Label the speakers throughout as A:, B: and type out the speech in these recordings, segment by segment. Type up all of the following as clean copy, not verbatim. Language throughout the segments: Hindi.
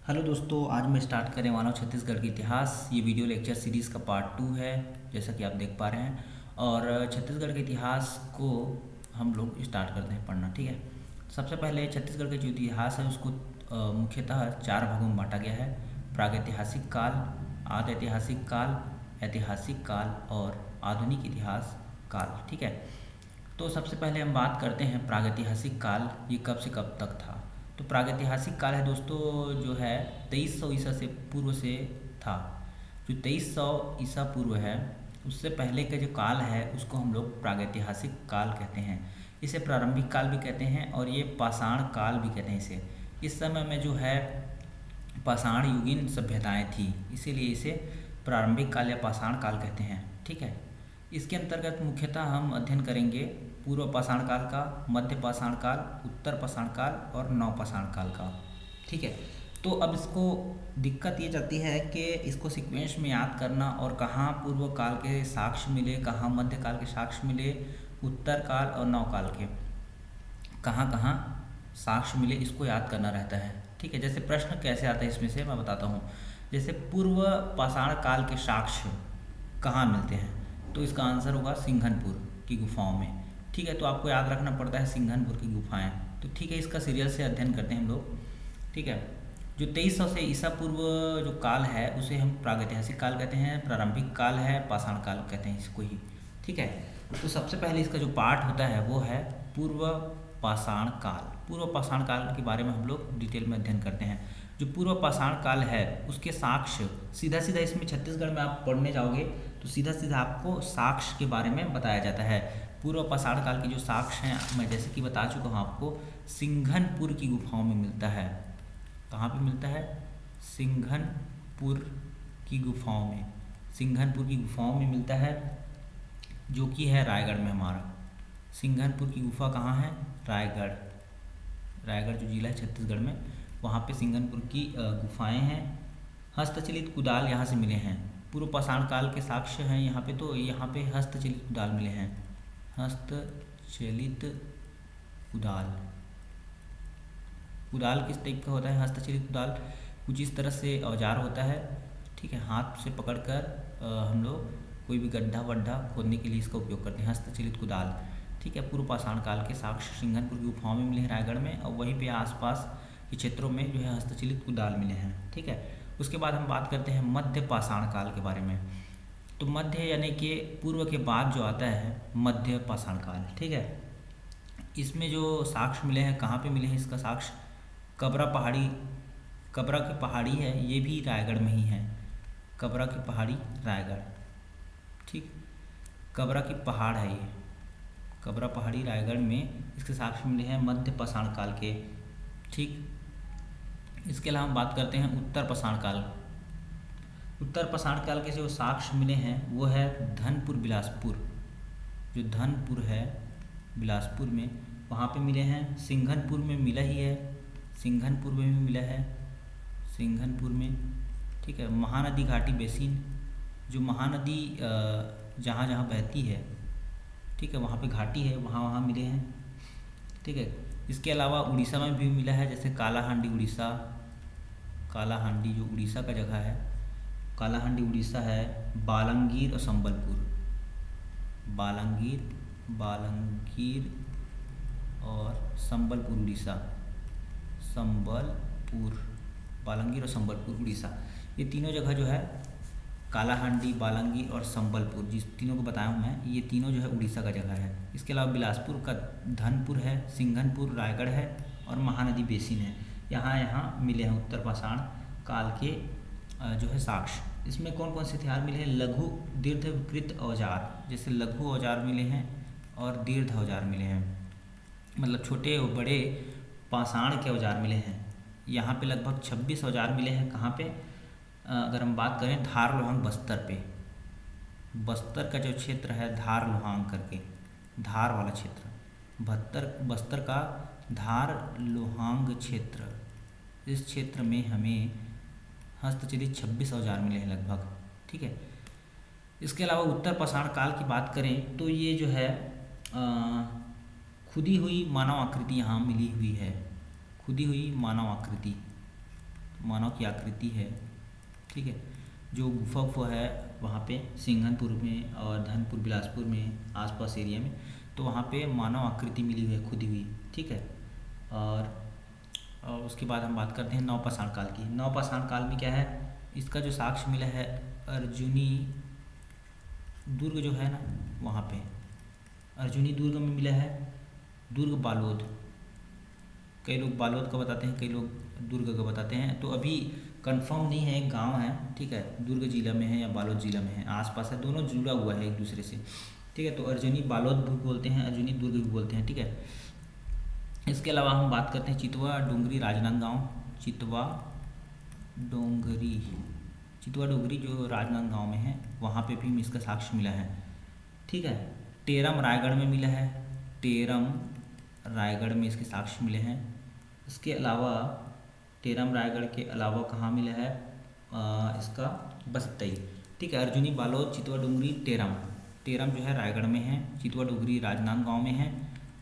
A: हेलो दोस्तों, आज मैं स्टार्ट करने वाला हूँ छत्तीसगढ़ के इतिहास। ये वीडियो लेक्चर सीरीज़ का पार्ट 2 है, जैसा कि आप देख पा रहे हैं। और छत्तीसगढ़ के इतिहास को हम लोग स्टार्ट करते हैं पढ़ना। ठीक है। सबसे पहले छत्तीसगढ़ का जो इतिहास है उसको मुख्यतः 4 भागों में बांटा गया है: प्रागैतिहासिक काल, आद ऐतिहासिक काल, ऐतिहासिक काल और आधुनिक इतिहास काल। ठीक है। तो सबसे पहले हम बात करते हैं प्रागैतिहासिक काल, ये कब से कब तक था। तो प्रागैतिहासिक काल है दोस्तों, जो है 2300 ईसा से पूर्व से था। जो 2300 ईसा पूर्व है, उससे पहले का जो काल है उसको हम लोग प्रागैतिहासिक काल कहते हैं। इसे प्रारंभिक काल भी कहते हैं और ये पाषाण काल भी कहते हैं इसे। इस समय में जो है पाषाण युगीन सभ्यताएं थी, इसीलिए इसे प्रारंभिक काल या पाषाण काल कहते हैं। ठीक है। इसके अंतर्गत मुख्यतः हम अध्ययन करेंगे पूर्व पाषाण काल का, मध्य पाषाण काल, उत्तर पाषाण काल और नव पाषाण काल का। ठीक है। तो अब इसको दिक्कत ये जाती है कि इसको सीक्वेंस में याद करना और कहाँ पूर्व काल के साक्ष्य मिले, कहाँ मध्य काल के साक्ष्य मिले, उत्तर काल और नव काल के कहाँ कहाँ साक्ष्य मिले, इसको याद करना रहता है। ठीक है। जैसे प्रश्न कैसे आता है इसमें से मैं बताता हूँ। जैसे पूर्व पाषाण काल के साक्ष्य कहाँ मिलते हैं, तो इसका आंसर होगा सिंघनपुर की गुफाओं में। ठीक है। तो आपको याद रखना पड़ता है सिंघनपुर की गुफाएं। तो ठीक है, इसका सीरियल से अध्ययन करते हैं हम लोग। ठीक है। जो 2300 से ईसा पूर्व जो काल है उसे हम प्रागैतिहासिक काल कहते हैं, प्रारंभिक काल है, पाषाण काल कहते हैं इसको ही। ठीक है। तो सबसे पहले इसका जो पार्ट होता है वो है पूर्व पाषाण काल। पूर्व पाषाण काल के बारे में हम लोग डिटेल में अध्ययन करते हैं। जो पूर्व पाषाण काल है उसके साक्ष्य सीधा सीधा इसमें छत्तीसगढ़ में आप पढ़ने जाओगे तो सीधा सीधा आपको साक्ष्य के बारे में बताया जाता है। पूर्व पाषाण काल के जो साक्ष्य हैं मैं जैसे कि बता चुका हूँ आपको, सिंघनपुर की गुफाओं में मिलता है। कहाँ पे मिलता है? सिंघनपुर की गुफाओं में। सिंघनपुर की गुफाओं में मिलता है, जो कि है रायगढ़ में हमारा। सिंघनपुर की गुफा कहाँ है? रायगढ़। रायगढ़ जो जिला है छत्तीसगढ़ में, वहाँ पे सिंघनपुर की गुफाएं हैं। हस्तचलित कुदाल यहाँ से मिले हैं। पूर्व पाषाण काल के साक्ष्य हैं यहाँ पे, तो यहाँ पे हस्तचलित कुदाल मिले हैं। हस्तचलित कुदाल। कुदाल किस टाइप का होता है? हस्तचलित कुदाल कुछ इस तरह से औजार होता है। ठीक है। हाथ से पकड़कर हम लोग कोई भी गड्ढा वड्ढा खोदने के लिए इसका उपयोग करते हैं, हस्तचलित कुदाल। ठीक है। पूर्व पाषाण काल के साक्ष्य सिंघनपुर की गुफाओं में मिले हैं रायगढ़ में, और वहीं पे आसपास के क्षेत्रों में जो है हस्तचलित कुदाल मिले हैं। ठीक है। उसके बाद हम बात करते हैं मध्य पाषाण काल के बारे में। तो मध्य यानी कि पूर्व के बाद जो आता है मध्य पाषाण काल। ठीक है। इसमें जो साक्ष्य मिले हैं, कहाँ पे मिले हैं इसका साक्ष्य? कबरा पहाड़ी। कबरा की पहाड़ी है, ये भी रायगढ़ में ही है। कबरा की पहाड़ी रायगढ़। ठीक। कबरा की पहाड़ है ये, कबरा पहाड़ी रायगढ़ में इसके साक्ष्य मिले हैं मध्य पाषाण काल के। ठीक। इसके अलावा हम बात करते हैं उत्तर पाषाण काल। उत्तर पाषाण काल के जो साक्ष्य मिले हैं वो है धनपुर बिलासपुर। जो धनपुर है बिलासपुर में, वहाँ पे मिले हैं। सिंघनपुर में मिला ही है, सिंघनपुर में भी मिला है, सिंघनपुर में। ठीक है। महानदी घाटी बेसिन, जो महानदी जहाँ जहाँ बहती है, ठीक है, वहाँ पे घाटी है, वहाँ वहाँ मिले हैं। ठीक है। इसके अलावा उड़ीसा में भी मिला है, जैसे कालाहांडी उड़ीसा। कालाहांडी जो उड़ीसा का जगह है, कालाहांडी उड़ीसा है। बालंगीर और संबलपुर। बालंगीर और संबलपुर उड़ीसा। संबलपुर, बालंगीर और संबलपुर उड़ीसा, ये तीनों जगह जो है, कालाहांडी, बालंगीर और संबलपुर, जिस तीनों को बताया हूँ मैं, ये तीनों जो है उड़ीसा का जगह है। इसके अलावा बिलासपुर का धनपुर है, सिंघनपुर रायगढ़ है और महानदी बेसिन है। यहाँ मिले हैं उत्तर पाषाण काल के जो है साक्ष्य। इसमें कौन कौन से हथियार मिले हैं? लघु दीर्घवृत्त औजार, जैसे लघु औजार मिले हैं और दीर्घ औजार मिले हैं, मतलब छोटे और बड़े पाषाण के औजार मिले हैं। यहाँ पे लगभग 26 औजार मिले हैं। कहाँ पे? अगर हम बात करें धार लोहांग बस्तर पे, बस्तर का जो क्षेत्र है धार लोहांग करके, धार वाला क्षेत्र, बस्तर का धार लोहांग क्षेत्र, इस क्षेत्र में हमें हस्तचलित 26 औजार मिले हैं लगभग। ठीक है। इसके अलावा उत्तर पाषाण काल की बात करें तो ये जो है खुदी हुई मानव आकृति यहाँ मिली हुई है। खुदी हुई मानव आकृति, मानव की आकृति है, ठीक है। जो गुफा उफा है वहाँ पे सिंघनपुर में और धनपुर बिलासपुर में आसपास एरिया में, तो वहाँ पे मानव आकृति मिली हुई है खुदी हुई, ठीक है। और उसके बाद हम बात करते हैं नवपाषाण काल की। नवपाषाण काल में क्या है, इसका जो साक्ष्य मिला है अर्जुनी दुर्ग जो है ना, वहाँ पे अर्जुनी दुर्ग में मिला है। दुर्ग बालोद, कई लोग बालोद का बताते हैं, कई लोग दुर्ग का बताते हैं, तो अभी कंफर्म नहीं है, एक गांव है, ठीक है, दुर्ग जिला में है या बालोद जिला में है, आसपास है, दोनों जुड़ा हुआ है एक दूसरे से, ठीक है। तो अर्जुनी बालोद भी बोलते हैं, अर्जुनी दुर्ग भी बोलते हैं, ठीक है। इसके अलावा हम बात करते हैं चितवा डोंगरी राजनांदगांव। चितवा डोंगरी जो राजनांदगांव में है, वहाँ पे भी इसका साक्ष्य मिला है, ठीक है। टेरम रायगढ़ में मिला है, टेरम रायगढ़ में इसके साक्ष्य मिले हैं। इसके अलावा टेरम रायगढ़ के अलावा कहाँ मिला है, इसका बसतई, ठीक है। अर्जुनी बालोद चितवा डोंगरी टेरम जो है रायगढ़ में है, चितवा डोंगरी राजनांदगांव में है,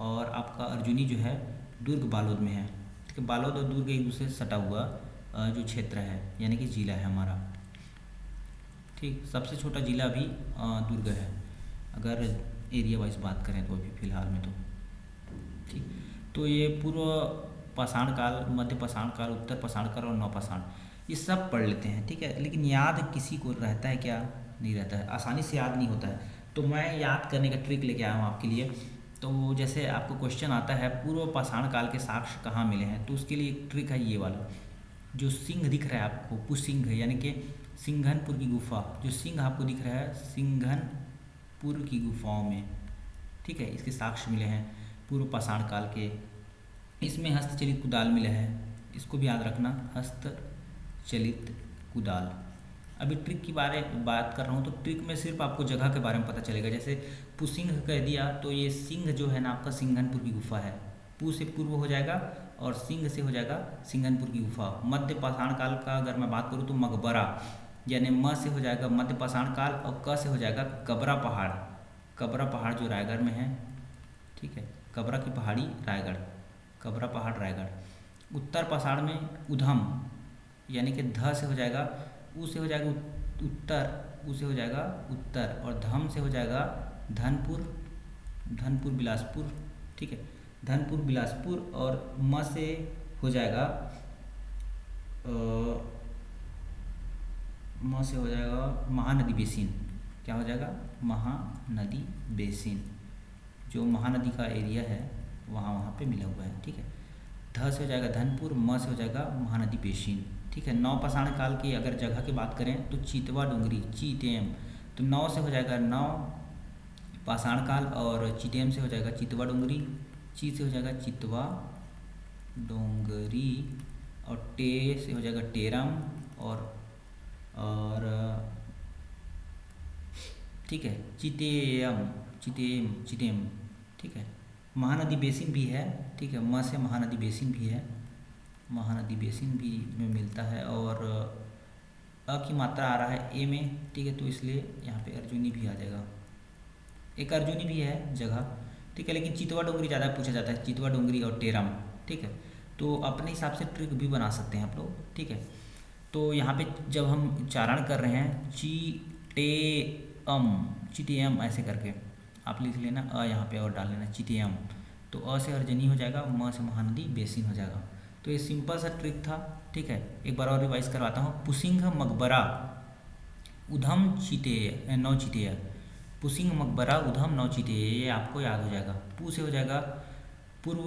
A: और आपका अर्जुनी जो है दुर्ग बालोद में है, ठीक है। बालोद और दुर्ग एक दूसरे से सटा हुआ जो क्षेत्र है, यानी कि जिला है हमारा, ठीक। सबसे छोटा जिला भी दुर्ग है, अगर एरिया वाइज बात करें तो अभी फ़िलहाल में, तो ठीक। तो ये पूर्व पाषाण काल, मध्य पाषाण काल, उत्तर पाषाण काल और नवपाषाण, ये सब पढ़ लेते हैं, ठीक है। लेकिन याद किसी को रहता है क्या, नहीं रहता है, आसानी से याद नहीं होता है। तो मैं याद करने का ट्रिक लेके आया हूँ आपके लिए। तो जैसे आपको क्वेश्चन आता है पूर्व पाषाण काल के साक्ष्य कहाँ मिले हैं, तो उसके लिए एक ट्रिक है ये वाला, जो सिंह दिख रहा है आपको, पुसिंह यानी कि सिंघनपुर की गुफा, जो सिंह आपको दिख रहा है सिंघनपुर की गुफाओं में, ठीक है, इसके साक्ष्य मिले हैं पूर्व पाषाण काल के। इसमें हस्तचलित कुदाल मिला है, इसको भी याद रखना, हस्तचलित कुदाल। अभी ट्रिक की बात कर रहा हूँ, तो ट्रिक में सिर्फ आपको जगह के बारे में पता चलेगा। जैसे पुसिंह कह दिया, तो ये सिंह जो है ना आपका सिंघनपुर की गुफा है, पू से पूर्व हो जाएगा और सिंह से हो जाएगा सिंघनपुर की गुफा। मध्य पाषाण काल का अगर मैं बात करूँ तो मकबरा, यानी म से हो जाएगा मध्य पाषाण काल और क से हो जाएगा कबरा पहाड़। कबरा पहाड़ जो रायगढ़ में है, ठीक है, कबरा की पहाड़ी रायगढ़, कबरा पहाड़ रायगढ़। उत्तर पाषाण में उधम, यानी कि ध से हो जाएगा, ऊ से हो जाएगा उत्तर, ऊ से हो जाएगा उत्तर, और धम से हो जाएगा धनपुर बिलासपुर, ठीक है, धनपुर बिलासपुर, और म से हो जाएगा महानदी बेसिन। क्या हो जाएगा, महानदी बेसिन, जो महानदी का एरिया है वहाँ पे मिला हुआ है, ठीक है। ध से हो जाएगा धनपुर, म से हो जाएगा महानदी बेसिन, ठीक है। नवपाषाण काल की अगर जगह की बात करें तो चितवा डोंगरी, चितेम, तो नौ से हो जाएगा नव पाषाण काल, और चितेम से हो जाएगा चितवा डोंगरी, ची से हो जाएगा चितवा डोंगरी, और टे से हो जाएगा टेरम, और ठीक है चितेम, ठीक है। महानदी बेसिन भी है, ठीक है, म से महानदी बेसिन भी है, महानदी बेसिन भी में मिलता है, और अ की मात्रा आ रहा है ए में, ठीक है, तो इसलिए यहाँ पे अर्जुनी भी आ जाएगा। एक अर्जुनी भी है जगह, ठीक है, लेकिन चितवा डोंगरी ज़्यादा पूछा जाता है, चितवा डोंगरी और टेरम, ठीक है। तो अपने हिसाब से ट्रिक भी बना सकते हैं आप लोग, ठीक है। तो यहाँ पे जब हम उच्चारण कर रहे हैं चिटेयम ऐसे करके आप लिख लेना, अ यहाँ पे और डाल लेना चिटेयम, तो अ से अर्जनी हो जाएगा, म से महानदी बेसिन हो जाएगा। तो ये सिंपल सा ट्रिक था, ठीक है। एक बार और रिवाइज करवाता हूँ। पुसिंह मकबरा उधम चितेय नौ चितेय, पुसिंह मकबरा उधम नौ चितेय, ये आपको याद हो जाएगा। पू से हो जाएगा पूर्व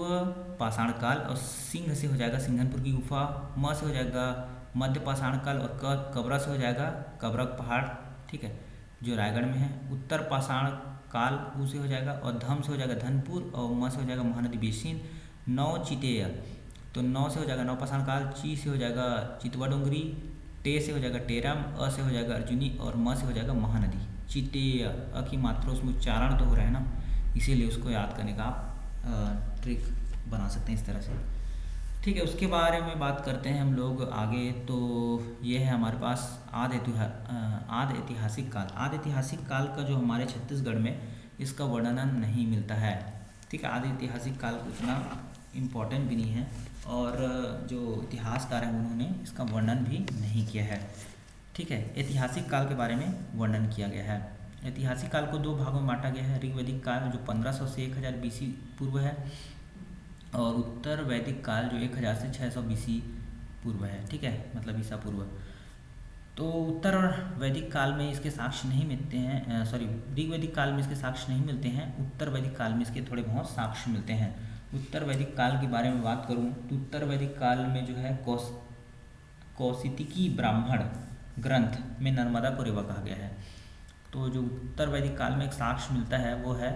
A: पाषाण काल, और सिंह से हो जाएगा सिंघनपुर की गुफा, म से हो जाएगा मध्य पाषाण काल, और कबरा से हो जाएगा कबरा पहाड़, ठीक है, जो रायगढ़ में है। उत्तर पाषाण काल ऊ से हो जाएगा, और धम से हो जाएगा धनपुर, और म से हो जाएगा महानदी बेसिन। नौ चितेय, तो नौ से हो जाएगा नवपाषाण काल, ची से हो जाएगा चितवा डोंगरी, टे से हो जाएगा टेरम, अ से हो जाएगा अर्जुनी, और म से हो जाएगा महानदी। चितेय, अ की मात्रा उसमें उच्चारण तो हो रहा है ना, इसीलिए उसको याद करने का आप ट्रिक बना सकते हैं इस तरह से, ठीक है। उसके बारे में बात करते हैं हम लोग आगे। तो ये है हमारे पास आदि ऐतिहासिक काल। आदि ऐतिहासिक काल का जो हमारे छत्तीसगढ़ में इसका वर्णन नहीं मिलता है, ठीक है। आदि ऐतिहासिक काल उतना इम्पोर्टेंट भी नहीं है, और जो इतिहासकार हैं उन्होंने इसका वर्णन भी नहीं किया है। ठीक है, ऐतिहासिक काल के बारे में वर्णन किया गया है। ऐतिहासिक काल को 2 भागों में बांटा गया है। ऋग्वैदिक काल जो 1500 से 1000 BC पूर्व है, और उत्तर वैदिक काल जो 1000 से 600 BC पूर्व है। ठीक है, मतलब ईसा पूर्व। तो उत्तर वैदिक काल में इसके साक्ष्य नहीं मिलते हैं, ऋग्वैदिक काल में इसके साक्ष्य नहीं मिलते हैं। उत्तर वैदिक काल में इसके थोड़े बहुत साक्ष्य मिलते हैं। उत्तर वैदिक काल के बारे में बात करूं तो उत्तर वैदिक काल में जो है कौशिकी ब्राह्मण ग्रंथ में नर्मदा को रेवा कहा गया है। तो जो उत्तर वैदिक काल में एक साक्ष्य मिलता है वो है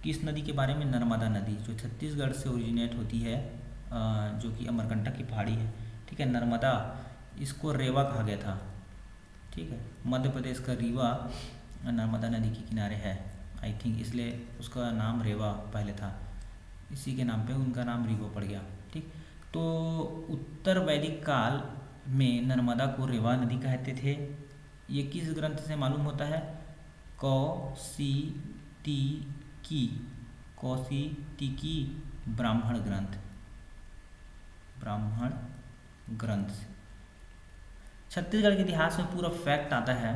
A: किस नदी के बारे में? नर्मदा नदी, जो छत्तीसगढ़ से ओरिजिनेट होती है, जो कि अमरकंटक की पहाड़ी है। ठीक है, नर्मदा, इसको रेवा कहा गया था। ठीक है, मध्य प्रदेश का रीवा नर्मदा नदी के किनारे है आई थिंक, इसलिए उसका नाम रेवा पहले था, इसी के नाम पे उनका नाम रीवा पड़ गया। ठीक, तो उत्तर वैदिक काल में नर्मदा को रेवा नदी कहते थे। ये किस ग्रंथ से मालूम होता है? कौशिकी ब्राह्मण ग्रंथ से। छत्तीसगढ़ के इतिहास में पूरा फैक्ट आता है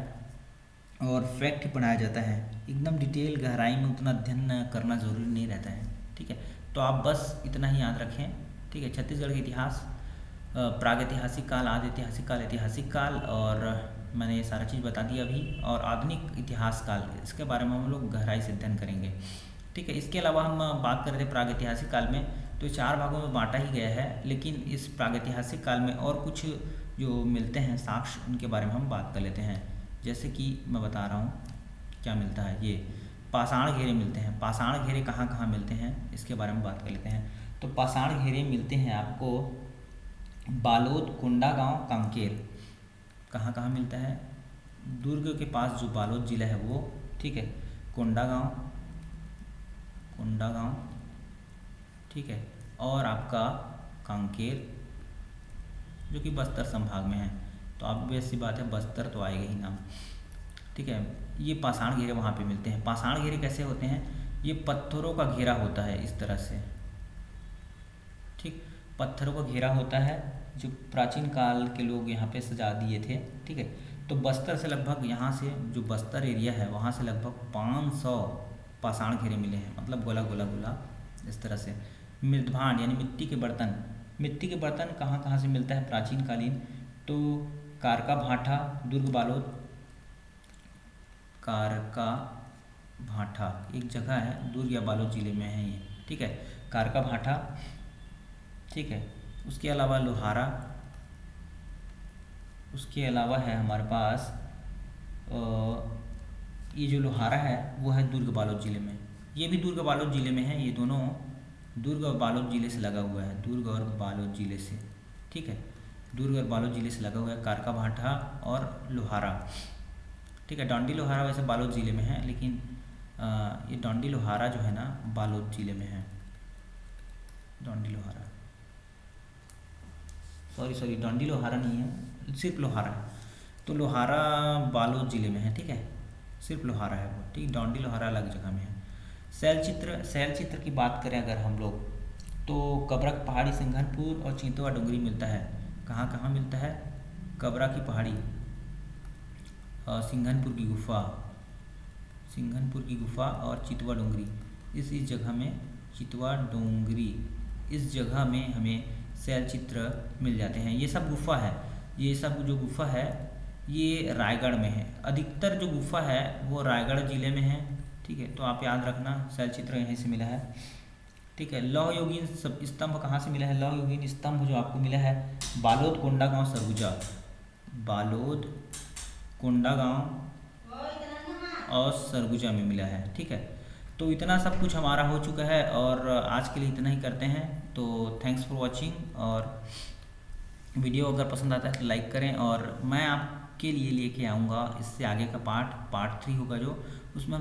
A: और फैक्ट ही पढ़ाया जाता है। एकदम डिटेल गहराई में उतना अध्ययन करना ज़रूरी नहीं रहता है। ठीक है, तो आप बस इतना ही याद रखें। ठीक है, छत्तीसगढ़ के इतिहास, प्रागैतिहासिक काल, आदि ऐतिहासिक काल, ऐतिहासिक काल, और मैंने ये सारा चीज़ बता दी अभी, और आधुनिक इतिहास काल, इसके बारे में हम लोग गहराई से अध्ययन करेंगे। ठीक है, इसके अलावा हम बात कर रहे थे प्रागैतिहासिक काल में, तो 4 भागों में बांटा ही गया है, लेकिन इस प्रागैतिहासिक काल में और कुछ जो मिलते हैं साक्ष्य, उनके बारे में हम बात कर लेते हैं। जैसे कि मैं बता रहा हूँ क्या मिलता है, ये पाषाण घेरे मिलते हैं। पाषाण घेरे कहाँ कहाँ मिलते हैं इसके बारे में बात कर लेते हैं। तो पाषाण घेरे मिलते हैं आपको बालोद, कोंडागांव, कांकेर। कहाँ कहाँ मिलता है? दुर्ग के पास जो बालोद जिला है वो, ठीक है, कोंडागांव, ठीक है, और आपका कांकेर जो कि बस्तर संभाग में है। तो आप वैसी बात है, बस्तर तो आएगा ही नाम। ठीक है, ये पाषाण घेरे वहाँ पे मिलते हैं। पाषाण घेरे कैसे होते हैं? ये पत्थरों का घेरा होता है इस तरह से। ठीक, पत्थरों का घेरा होता है जो प्राचीन काल के लोग यहाँ पे सजा दिए थे। ठीक है, तो बस्तर से लगभग, यहाँ से जो बस्तर एरिया है वहाँ से लगभग 500 पाषाण घेरे मिले हैं, मतलब गोला गोला गोला इस तरह से। मृदभांड यानी मिट्टी के बर्तन, मिट्टी के बर्तन कहाँ कहाँ से मिलता है प्राचीन कालीन? तो कारका भाठा, दुर्ग बालोद, कारका भाठा एक जगह है, दुर्ग या बालोद जिले में है ये। ठीक है, कारका भाठा। ठीक है, उसके अलावा लोहारा, उसके अलावा है हमारे पास ये जो लोहारा है वो है दुर्ग बालोद जिले में। ये भी दुर्ग बालोद जिले में है, ये दोनों दुर्ग और बालोद जिले से लगा हुआ है, दुर्ग और बालोद जिले से। ठीक है, दुर्ग और बालोद जिले से लगा हुआ है कारका भाठा और लोहारा। ठीक है, डॉन्डी लोहारा वैसे बालोद जिले में है, लेकिन ये डॉन्डी लोहारा जो है ना बालोद जिले में है। डॉन्डी लोहारा, सॉरी डॉन्डी लोहारा नहीं है, सिर्फ लोहारा है। तो लोहारा बालोद जिले में है। ठीक है, सिर्फ लोहारा है वो। ठीक, डॉन्डी लोहारा अलग जगह में है। शैलचित्र की बात करें अगर हम लोग, तो कबरक पहाड़ी, सिंघनपुर और चितवा डोंगरी मिलता है। कहाँ कहाँ मिलता है? कबरा की पहाड़ी, सिंघनपुर की गुफा और चितवा डोंगरी, इस जगह में, चितवा डोंगरी इस जगह में हमें शैलचित्र मिल जाते हैं। ये सब गुफा है, ये सब जो गुफा है ये रायगढ़ में है। अधिकतर जो गुफा है वो रायगढ़ जिले में है। ठीक है, तो आप याद रखना शैलचित्र यहीं से मिला है। ठीक है, लौह योगीन स्तंभ कहाँ से मिला है? लौह योगीन स्तंभ जो आपको मिला है बालोद, कोंडागांव, सरगुजा, बालोद, कोंडागांव और सरगुजा में मिला है। ठीक है, तो इतना सब कुछ हमारा हो चुका है और आज के लिए इतना ही करते हैं। तो थैंक्स फॉर वॉचिंग, और वीडियो अगर पसंद आता है तो लाइक करें, और मैं आपके लिए लेके आऊँगा इससे आगे का पार्ट 3 होगा जो, उसमें